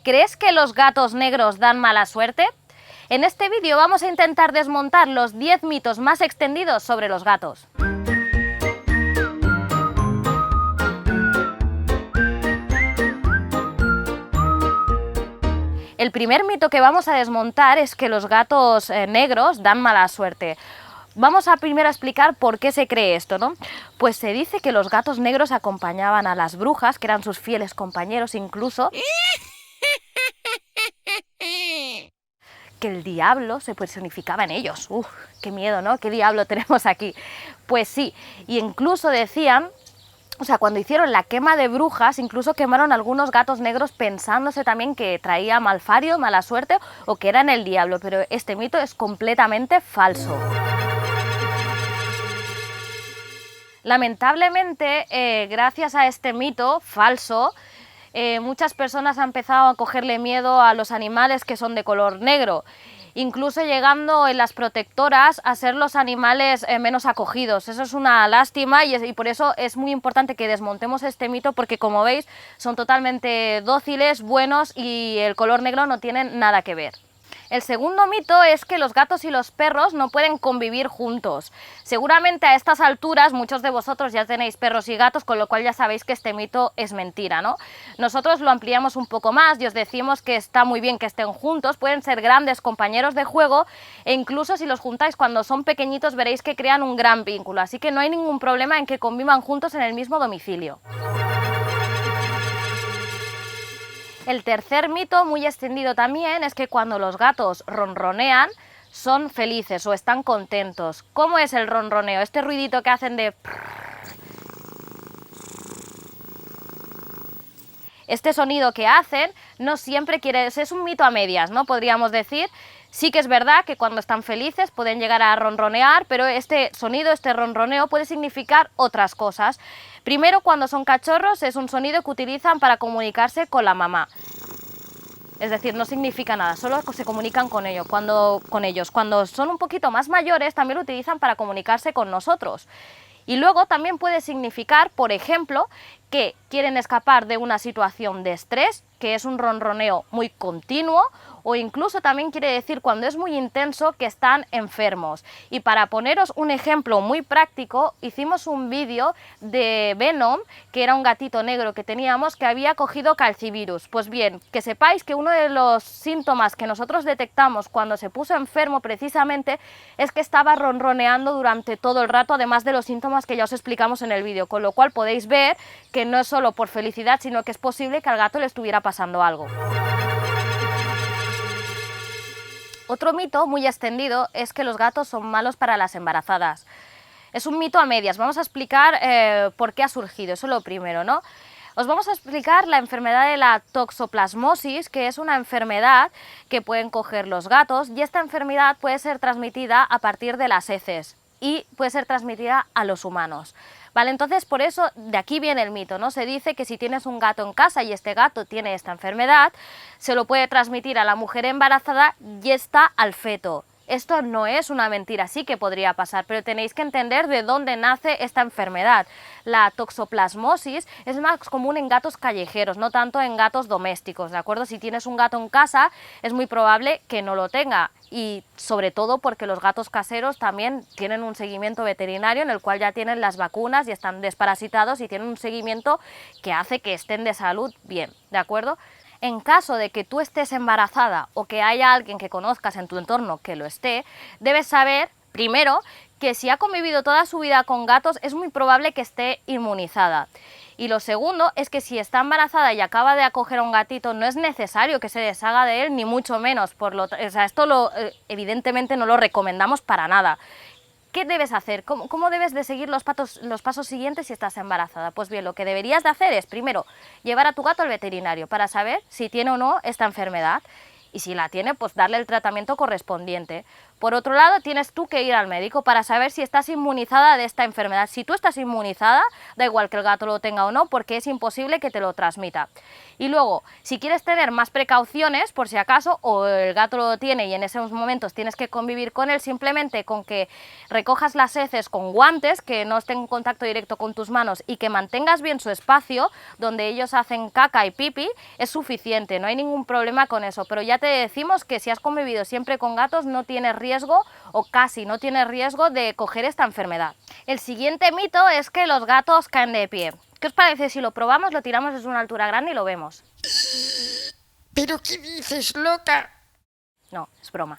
¿Crees que los gatos negros dan mala suerte? En este vídeo vamos a intentar desmontar los 10 mitos más extendidos sobre los gatos. El primer mito que vamos a desmontar es que los gatos negros dan mala suerte. Vamos a primero explicar por qué se cree esto, ¿no? Pues se dice que los gatos negros acompañaban a las brujas, que eran sus fieles compañeros incluso, que el diablo se personificaba en ellos. ¡Uf! ¡Qué miedo!, ¿no? ¿Qué diablo tenemos aquí? Pues sí, y incluso decían, o sea, cuando hicieron la quema de brujas, incluso quemaron algunos gatos negros pensándose también que traía malfario, mala suerte o que eran el diablo, pero este mito es completamente falso. Lamentablemente, gracias a este mito falso, muchas personas han empezado a cogerle miedo a los animales que son de color negro, incluso llegando en las protectoras a ser los animales menos acogidos. Eso es una lástima y por eso es muy importante que desmontemos este mito, porque como veis son totalmente dóciles, buenos y el color negro no tiene nada que ver. El segundo mito es que los gatos y los perros no pueden convivir juntos. Seguramente a estas alturas muchos de vosotros ya tenéis perros y gatos, con lo cual ya sabéis que este mito es mentira, ¿no? Nosotros lo ampliamos un poco más y os decimos que está muy bien que estén juntos, pueden ser grandes compañeros de juego e incluso si los juntáis cuando son pequeñitos veréis que crean un gran vínculo, así que no hay ningún problema en que convivan juntos en el mismo domicilio. El tercer mito, muy extendido también, es que cuando los gatos ronronean son felices o están contentos. ¿Cómo es el ronroneo? Este ruidito que hacen de... Este sonido que hacen no siempre quiere... Es un mito a medias, ¿no? Podríamos decir. Sí que es verdad que cuando están felices pueden llegar a ronronear, pero este sonido, este ronroneo, puede significar otras cosas. Primero, cuando son cachorros, es un sonido que utilizan para comunicarse con la mamá. Es decir, no significa nada, solo se comunican con ellos. Cuando son un poquito más mayores, también lo utilizan para comunicarse con nosotros. Y luego también puede significar, por ejemplo, que quieren escapar de una situación de estrés, que es un ronroneo muy continuo, o incluso también quiere decir, cuando es muy intenso, que están enfermos. Y para poneros un ejemplo muy práctico, hicimos un vídeo de Venom, que era un gatito negro que teníamos, que había cogido calcivirus. Pues bien, que sepáis que uno de los síntomas que nosotros detectamos cuando se puso enfermo precisamente es que estaba ronroneando durante todo el rato, además de los síntomas que ya os explicamos en el vídeo, con lo cual podéis ver que no es solo por felicidad, sino que es posible que al gato le estuviera pasando algo. Otro mito muy extendido es que los gatos son malos para las embarazadas. Es un mito a medias. Vamos a explicar por qué ha surgido, eso es lo primero, ¿no? Os vamos a explicar la enfermedad de la toxoplasmosis, que es una enfermedad que pueden coger los gatos, y esta enfermedad puede ser transmitida a partir de las heces y puede ser transmitida a los humanos. Vale, entonces por eso de aquí viene el mito, ¿no? Se dice que si tienes un gato en casa y este gato tiene esta enfermedad, se lo puede transmitir a la mujer embarazada y esta al feto. Esto no es una mentira, sí que podría pasar, pero tenéis que entender de dónde nace esta enfermedad. La toxoplasmosis es más común en gatos callejeros, no tanto en gatos domésticos, ¿de acuerdo? Si tienes un gato en casa, es muy probable que no lo tenga, y sobre todo porque los gatos caseros también tienen un seguimiento veterinario en el cual ya tienen las vacunas y están desparasitados y tienen un seguimiento que hace que estén de salud bien, ¿de acuerdo? En caso de que tú estés embarazada o que haya alguien que conozcas en tu entorno que lo esté, debes saber, primero, que si ha convivido toda su vida con gatos es muy probable que esté inmunizada. Y lo segundo es que si está embarazada y acaba de acoger a un gatito, no es necesario que se deshaga de él, ni mucho menos. Esto evidentemente no lo recomendamos para nada. ¿Qué debes hacer? ¿Cómo debes de seguir los pasos siguientes si estás embarazada? Pues bien, lo que deberías de hacer es, primero, llevar a tu gato al veterinario para saber si tiene o no esta enfermedad. Y si la tiene, pues darle el tratamiento correspondiente. Por otro lado, tienes tú que ir al médico para saber si estás inmunizada de esta enfermedad. Si tú estás inmunizada, da igual que el gato lo tenga o no, porque es imposible que te lo transmita. Y luego, si quieres tener más precauciones, por si acaso, o el gato lo tiene y en esos momentos tienes que convivir con él, simplemente con que recojas las heces con guantes, que no estén en contacto directo con tus manos y que mantengas bien su espacio, donde ellos hacen caca y pipi, es suficiente, no hay ningún problema con eso. Pero ya te decimos que si has convivido siempre con gatos, no tienes riesgo, o casi no tienes riesgo, de coger esta enfermedad. El siguiente mito es que los gatos caen de pie. ¿Qué os parece si lo probamos, lo tiramos desde una altura grande y lo vemos? ¿Pero qué dices, loca? No, es broma.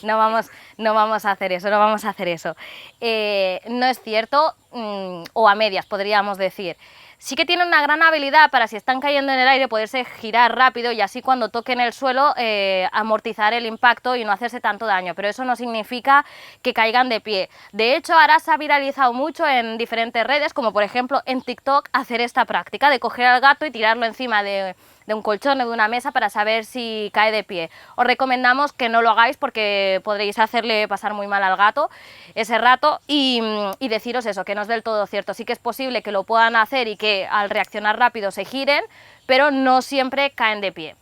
No vamos a hacer eso, no vamos a hacer eso. No es cierto, o a medias podríamos decir. Sí que tienen una gran habilidad para, si están cayendo en el aire, poderse girar rápido y así cuando toquen el suelo amortizar el impacto y no hacerse tanto daño, pero eso no significa que caigan de pie. De hecho, ahora se ha viralizado mucho en diferentes redes, como por ejemplo en TikTok, hacer esta práctica de coger al gato y tirarlo encima de un colchón o de una mesa para saber si cae de pie. Os recomendamos que no lo hagáis porque podréis hacerle pasar muy mal al gato ese rato y deciros eso, que no es del todo cierto. Sí que es posible que lo puedan hacer y que al reaccionar rápido se giren, pero no siempre caen de pie.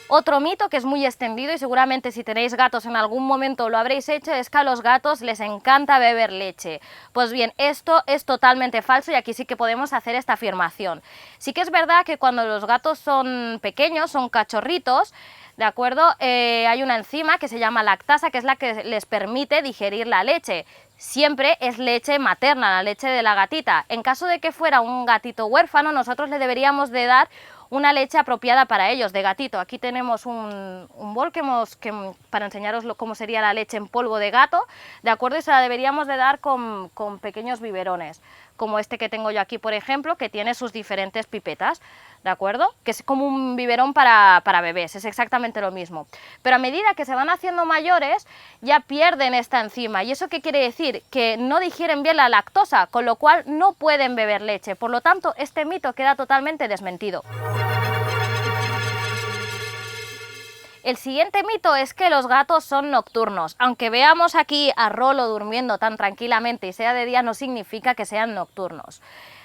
Otro mito que es muy extendido y seguramente si tenéis gatos en algún momento lo habréis hecho, es que a los gatos les encanta beber leche. Pues bien, esto es totalmente falso y aquí sí que podemos hacer esta afirmación. Sí que es verdad que cuando los gatos son pequeños, son cachorritos, ¿de acuerdo? Hay una enzima que se llama lactasa, que es la que les permite digerir la leche. Siempre es leche materna, la leche de la gatita. En caso de que fuera un gatito huérfano, nosotros le deberíamos de dar una leche apropiada para ellos, de gatito. Aquí tenemos un bol para enseñaros cómo sería la leche en polvo de gato, ¿de acuerdo? Y se la deberíamos de dar con pequeños biberones, como este que tengo yo aquí, por ejemplo, que tiene sus diferentes pipetas, ¿de acuerdo? Que es como un biberón para bebés, es exactamente lo mismo. Pero a medida que se van haciendo mayores, ya pierden esta enzima. ¿Y eso qué quiere decir? Que no digieren bien la lactosa, con lo cual no pueden beber leche. Por lo tanto, este mito queda totalmente desmentido. El siguiente mito es que los gatos son nocturnos. Aunque veamos aquí a Rolo durmiendo tan tranquilamente y sea de día, no significa que sean nocturnos.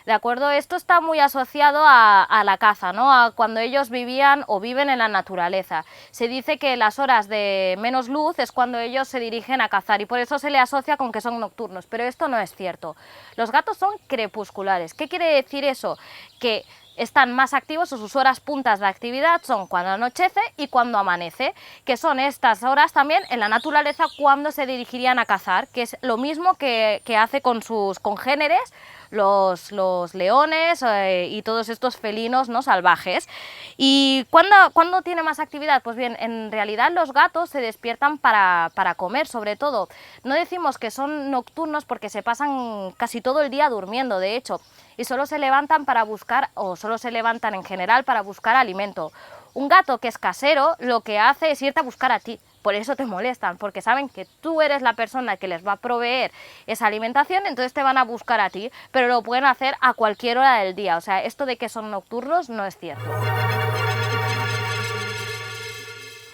¿De acuerdo? Esto está muy asociado a la caza, ¿no? A cuando ellos vivían o viven en la naturaleza. Se dice que las horas de menos luz es cuando ellos se dirigen a cazar y por eso se le asocia con que son nocturnos, pero esto no es cierto. Los gatos son crepusculares. ¿Qué quiere decir eso? Que están más activos, o sus horas puntas de actividad son cuando anochece y cuando amanece, que son estas horas también en la naturaleza cuando se dirigirían a cazar, que es lo mismo que hace con sus congéneres, los leones y todos estos felinos, ¿no?, salvajes. ¿Y cuándo tiene más actividad? Pues bien, en realidad los gatos se despiertan para comer, sobre todo. No decimos que son nocturnos porque se pasan casi todo el día durmiendo, de hecho, y solo se levantan para buscar, o solo se levantan en general para buscar alimento. Un gato que es casero lo que hace es irte a buscar a ti. Por eso te molestan, porque saben que tú eres la persona que les va a proveer esa alimentación, entonces te van a buscar a ti, pero lo pueden hacer a cualquier hora del día. O sea, esto de que son nocturnos no es cierto.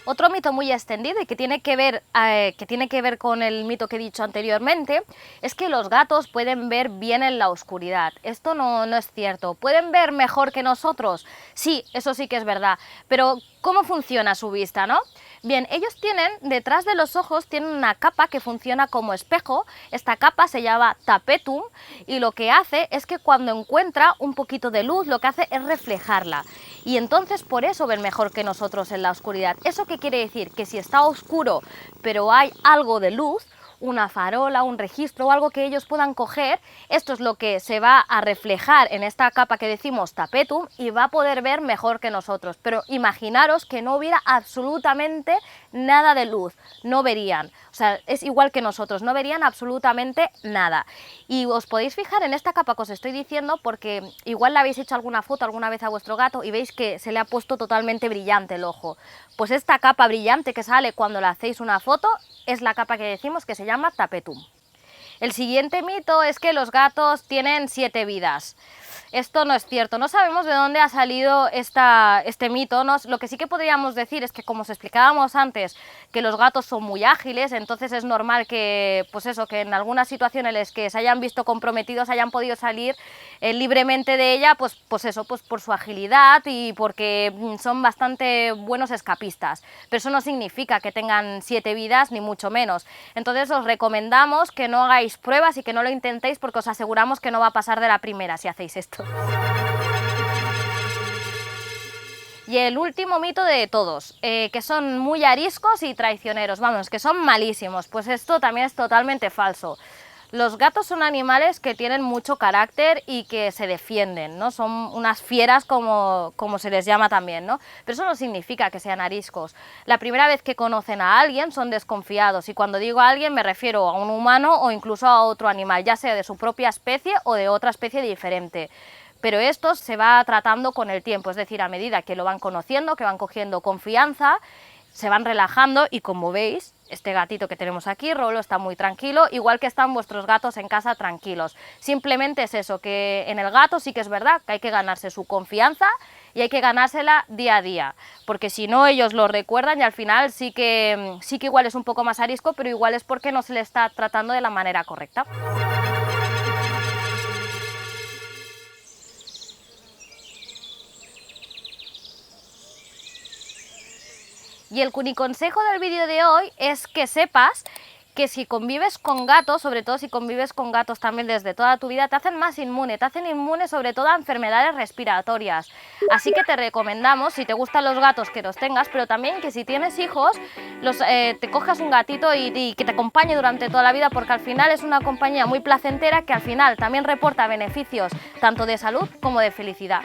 Otro mito muy extendido y que tiene que ver con el mito que he dicho anteriormente es que los gatos pueden ver bien en la oscuridad. Esto no es cierto. ¿Pueden ver mejor que nosotros? Sí, eso sí que es verdad. Pero ¿cómo funciona su vista, no? Bien, ellos tienen, detrás de los ojos, tienen una capa que funciona como espejo. Esta capa se llama tapetum y lo que hace es que cuando encuentra un poquito de luz, lo que hace es reflejarla. Y entonces por eso ven mejor que nosotros en la oscuridad. ¿Eso qué quiere decir? Que si está oscuro pero hay algo de luz, una farola, un registro o algo que ellos puedan coger, esto es lo que se va a reflejar en esta capa que decimos tapetum y va a poder ver mejor que nosotros. Pero imaginaros que no hubiera absolutamente nada de luz, no verían. O sea, es igual que nosotros, no verían absolutamente nada. Y os podéis fijar en esta capa que os estoy diciendo porque igual le habéis hecho alguna foto alguna vez a vuestro gato y veis que se le ha puesto totalmente brillante el ojo. Pues esta capa brillante que sale cuando le hacéis una foto es la capa que decimos que se llama tapetum. El siguiente mito es que los gatos tienen 7 vidas. Esto no es cierto, no sabemos de dónde ha salido este mito, ¿no? Lo que sí que podríamos decir es que, como os explicábamos antes, que los gatos son muy ágiles, entonces es normal que, pues eso, que en algunas situaciones en las que se hayan visto comprometidos hayan podido salir libremente de ella, pues eso, pues por su agilidad y porque son bastante buenos escapistas, pero eso no significa que tengan 7 vidas, ni mucho menos. Entonces os recomendamos que no hagáis pruebas y que no lo intentéis, porque os aseguramos que no va a pasar de la primera si hacéis esto. Y el último mito de todos, que son muy ariscos y traicioneros, vamos, que son malísimos, pues esto también es totalmente falso. Los gatos son animales que tienen mucho carácter y que se defienden, ¿no? Son unas fieras como se les llama también, ¿no? Pero eso no significa que sean ariscos. La primera vez que conocen a alguien son desconfiados, y cuando digo a alguien me refiero a un humano o incluso a otro animal, ya sea de su propia especie o de otra especie diferente. Pero esto se va tratando con el tiempo, es decir, a medida que lo van conociendo, que van cogiendo confianza, se van relajando y, como veis, este gatito que tenemos aquí, Rolo, está muy tranquilo, igual que están vuestros gatos en casa tranquilos. Simplemente es eso, que en el gato sí que es verdad que hay que ganarse su confianza y hay que ganársela día a día, porque si no ellos lo recuerdan y al final sí que igual es un poco más arisco, pero igual es porque no se le está tratando de la manera correcta. Y el cuniconsejo del vídeo de hoy es que sepas que si convives con gatos, sobre todo si convives con gatos también desde toda tu vida, te hacen más inmune, te hacen inmune sobre todo a enfermedades respiratorias. Así que te recomendamos, si te gustan los gatos, que los tengas, pero también que si tienes hijos, te cojas un gatito y que te acompañe durante toda la vida, porque al final es una compañía muy placentera que al final también reporta beneficios tanto de salud como de felicidad.